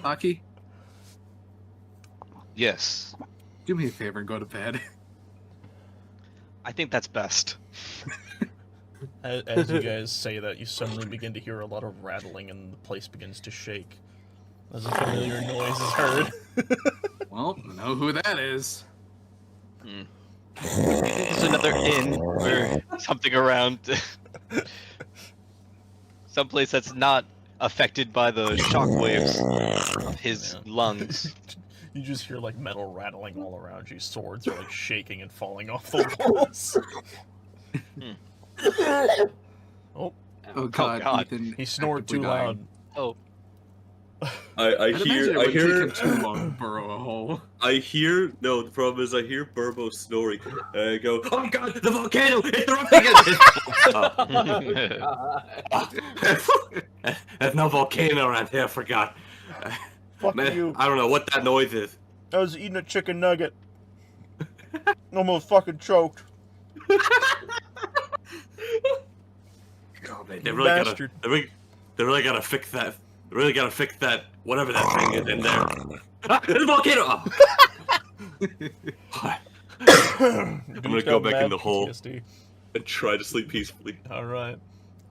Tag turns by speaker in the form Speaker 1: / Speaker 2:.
Speaker 1: Aki,
Speaker 2: Yes.
Speaker 1: do me a favor and go to bed.
Speaker 2: I think that's best.
Speaker 3: As you guys say that, you suddenly begin to hear a lot of rattling and the place begins to shake. As a familiar noise is heard.
Speaker 1: Well, I know who that is.
Speaker 2: There's another inn or something around. Someplace that's not affected by the shockwaves of his lungs.
Speaker 3: You just hear like metal rattling all around you. Swords are like shaking and falling off the walls. Oh,
Speaker 1: Oh god,
Speaker 2: God.
Speaker 1: Ethan.
Speaker 3: he snored too
Speaker 1: actively
Speaker 3: loud.
Speaker 1: dying.
Speaker 2: Oh,
Speaker 4: I
Speaker 1: I'd imagine it
Speaker 4: hear
Speaker 1: would take him too long to burrow a hole.
Speaker 4: no, the problem is I hear Burbo snoring. And I go, oh god, the volcano! It's erupting! There's no volcano around here, I forgot.
Speaker 3: Fuck
Speaker 4: Man,
Speaker 3: you.
Speaker 4: I don't know what that noise is.
Speaker 3: I was eating a chicken nugget. Almost fucking choked.
Speaker 4: Oh, man, they really gotta fix that. They really gotta fix that, whatever that thing is in there. Ah, there's a volcano! Oh. I'm gonna go back in the hole and try to sleep peacefully.
Speaker 3: Alright.